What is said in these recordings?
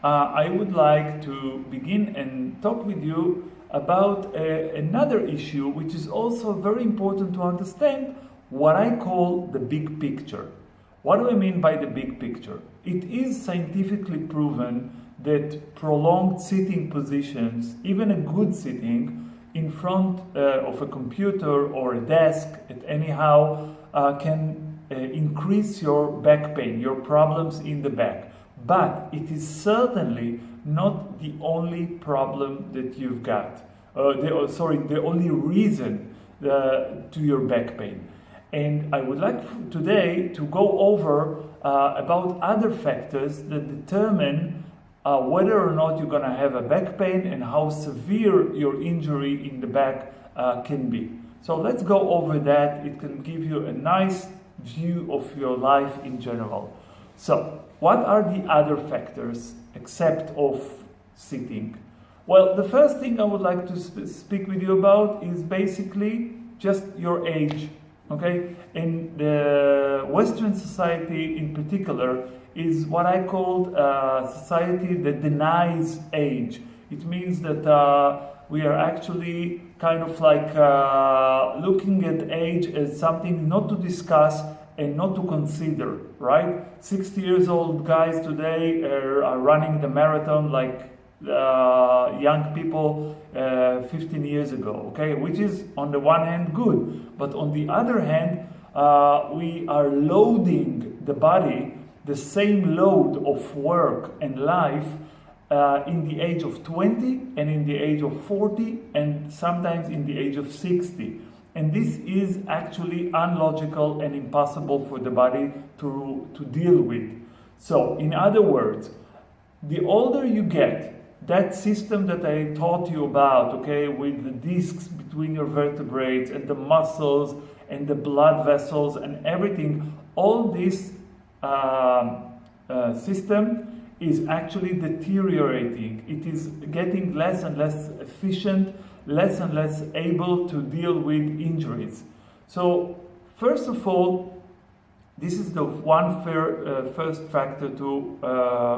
I would like to begin and talk with you about another issue which is also very important to understand, what I call the big picture. What do I mean by the big picture? It is scientifically proven that prolonged sitting positions, even a good sitting, in front of a computer or a desk, anyhow, can increase your back pain, your problems in the back. But it is certainly not the only problem that you've got. The only reason to your back pain. And I would like today to go over about other factors that determine whether or not you're going to have a back pain and how severe your injury in the back can be. So let's go over that. It can give you a nice view of your life in general. So, what are the other factors except of sitting? Well, the first thing I would like to speak with you about is basically just your age. Okay, in the Western society in particular is what I call a society that denies age. It means that we are actually kind of like looking at age as something not to discuss and not to consider, right? 60 years old guys today are running the marathon like young people 15 years ago, okay? Which is on the one hand good, but on the other hand, we are loading the body the same load of work and life in the age of 20 and in the age of 40 and sometimes in the age of 60. And this is actually unlogical and impossible for the body to deal with. So, in other words, the older you get, that system that I taught you about, okay, with the discs between your vertebrae and the muscles and the blood vessels and everything, all this system is actually deteriorating. It is getting less and less efficient, less and less able to deal with injuries. So, first of all, this is the first factor to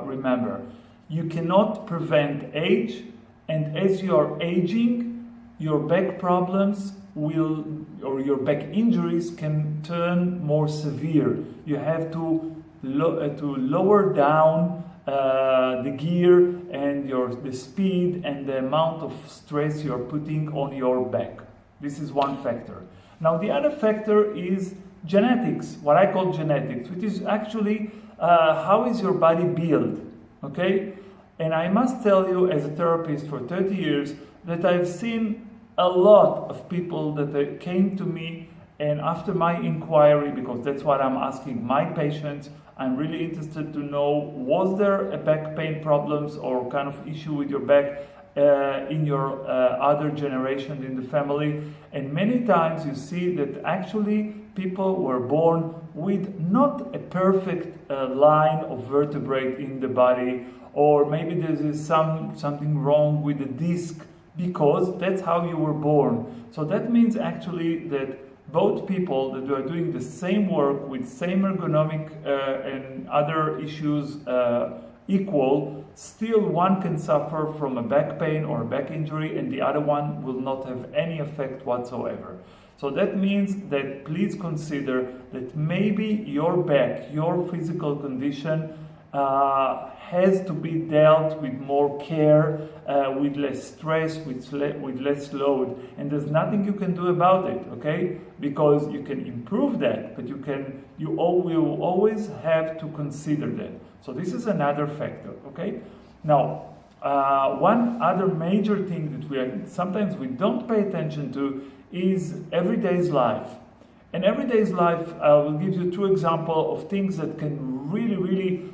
remember. You cannot prevent age, and as you are aging, your back problems or your back injuries can turn more severe. You have to lower down the gear and the speed and the amount of stress you're putting on your back. This is one factor. Now the other factor is genetics, what I call genetics, which is actually how is your body built, okay? And I must tell you, as a therapist for 30 years, that I've seen a lot of people that came to me, and after my inquiry, because that's what I'm asking my patients, I'm really interested to know, was there a back pain problems or kind of issue with your back in your other generation in the family? And many times you see that actually people were born with not a perfect line of vertebrae in the body, or maybe there is something wrong with the disc, because that's how you were born. So that means actually that both people that are doing the same work with same ergonomic and other issues equal, still one can suffer from a back pain or a back injury and the other one will not have any effect whatsoever. So that means that please consider that maybe your back, your physical condition has to be dealt with more care, with less stress, with less load, and there's nothing you can do about it, okay? Because you can improve that, but you will always have to consider that. So this is another factor, okay? Now, one other major thing that sometimes we don't pay attention to is everyday's life. And everyday's life, I will give you two examples of things that can really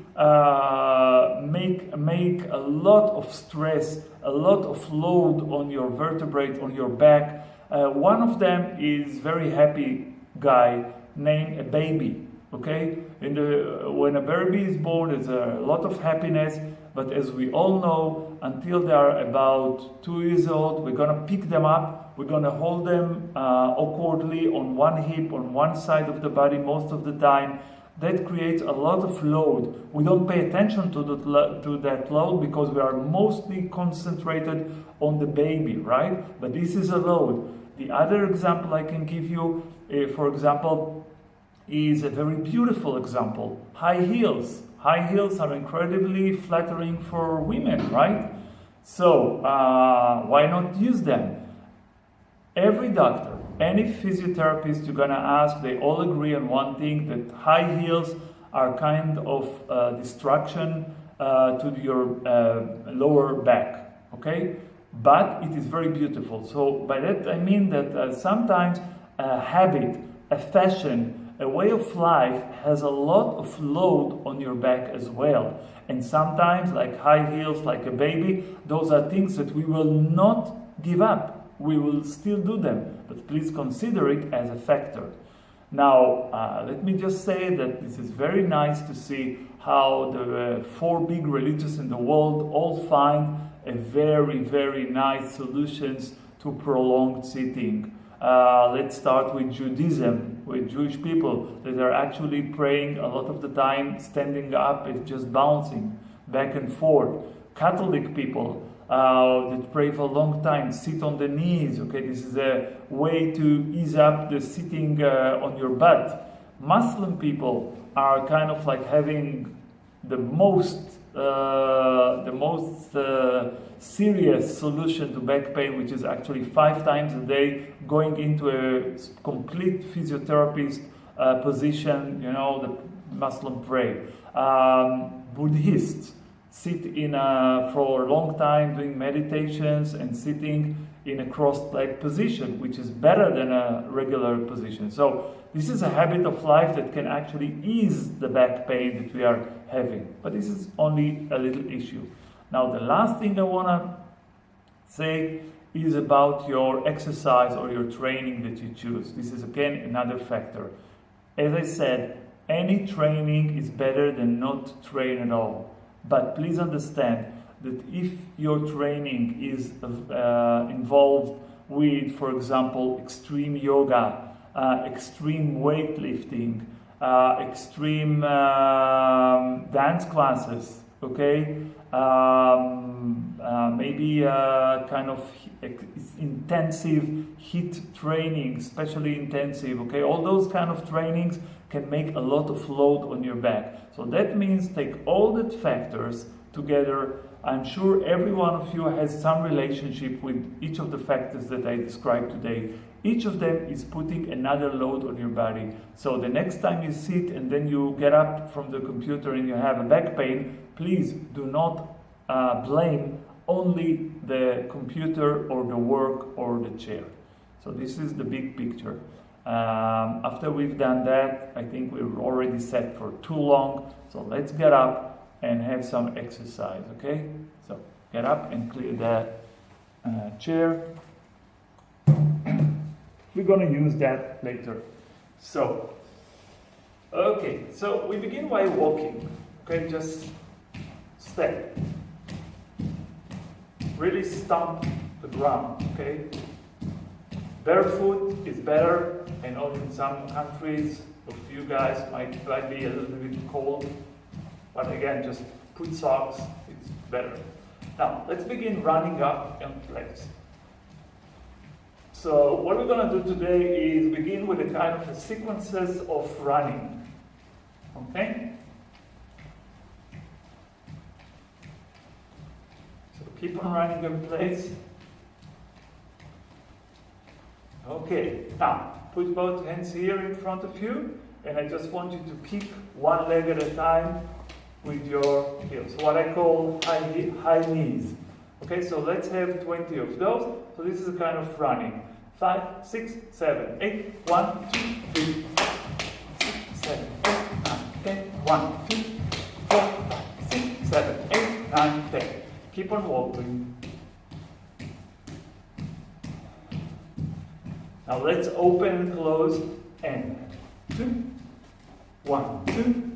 make a lot of stress, a lot of load on your vertebrae, on your back. One of them is very happy guy named a baby. Okay, when a baby is born, there's a lot of happiness. But as we all know, until they are about 2 years old, we're gonna pick them up. We're gonna hold them awkwardly on one hip, on one side of the body most of the time. that creates a lot of load. We don't pay attention to that load because we are mostly concentrated on the baby, right? But this is a load. The other example I can give you, for example, is a very beautiful example. High heels. High heels are incredibly flattering for women, right? So why not use them? Every doctor, any physiotherapist you're gonna ask, they all agree on one thing, that high heels are kind of distraction to your lower back, okay? But it is very beautiful. So by that I mean that sometimes a habit, a fashion, a way of life has a lot of load on your back as well. And sometimes, like high heels, like a baby, those are things that we will not give up. We will still do them, but please consider it as a factor. Now, let me just say that this is very nice to see how the four big religions in the world all find a very, very nice solutions to prolonged sitting. Let's start with Judaism, with Jewish people that are actually praying a lot of the time standing up and just bouncing back and forth. Catholic people that pray for a long time, sit on the knees, okay? This is a way to ease up the sitting on your butt. Muslim people are kind of like having the most serious solution to back pain, which is actually 5 times a day going into a complete physiotherapist position, you know, the Muslim pray. Buddhists sit for a long time doing meditations and sitting in a cross-legged position, which is better than a regular position. So this is a habit of life that can actually ease the back pain that we are having. But this is only a little issue. Now the last thing I want to say is about your exercise or your training that you choose. This is again another factor. As I said, any training is better than not train at all. But please understand that if your training is involved with, for example, extreme yoga, extreme weightlifting, extreme dance classes, okay, maybe kind of intensive HIIT training, especially intensive, okay, all those kind of trainings can make a lot of load on your back. So that means take all the factors together. I'm sure every one of you has some relationship with each of the factors that I described today. Each of them is putting another load on your body. So the next time you sit and then you get up from the computer and you have a back pain, please do not blame only the computer or the work or the chair. So this is the big picture. After we've done that, I think we're already set for too long. So let's get up and have some exercise, okay? So get up and clear that chair. We're going to use that later. So, okay, so we begin by walking, okay? Just step. Really stomp the ground, okay? Barefoot is better. I know in some countries, a few guys might be a little bit cold, but again, just put socks, it's better. Now, let's begin running up in place. So what we're going to do today is begin with a kind of a sequences of running, okay? So keep on running in place. Okay, now put both hands here in front of you, and I just want you to keep one leg at a time with your heels, what I call high knees. Okay, so let's have 20 of those. So this is a kind of running. 5, 6, 7, 8. 1, 2, 3, 4, 6, 7, 8, 9, 10. 1, 2, 4, 5, 6, 7, 8, 9, 10. Keep on walking. Now let's open and close and 2, 1, 2.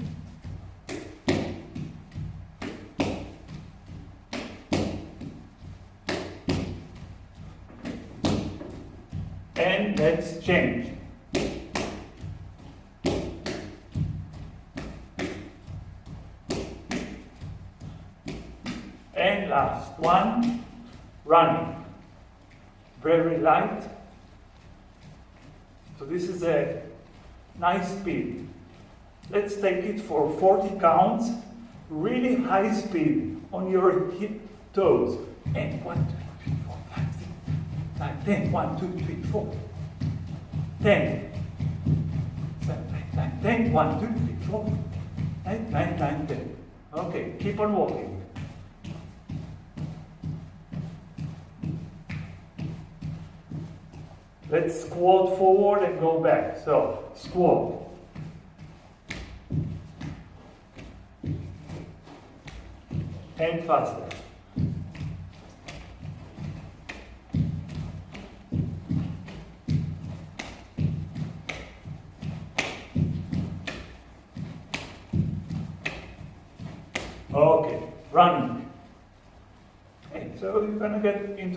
And let's change. And last one, running. Very light. So this is a nice speed. Let's take it for 40 counts. Really high speed on your toes. And 1, 2, 3, 4, 5, 6, 9, 10. 1, 2, 3, 4. 10. 7, 8, 9, 10. 1, 2, 3, 4. 8, 9, 9, 10. Okay, keep on walking. Let's squat forward and go back. So, squat. And faster. Okay, running. Okay, so you're gonna get into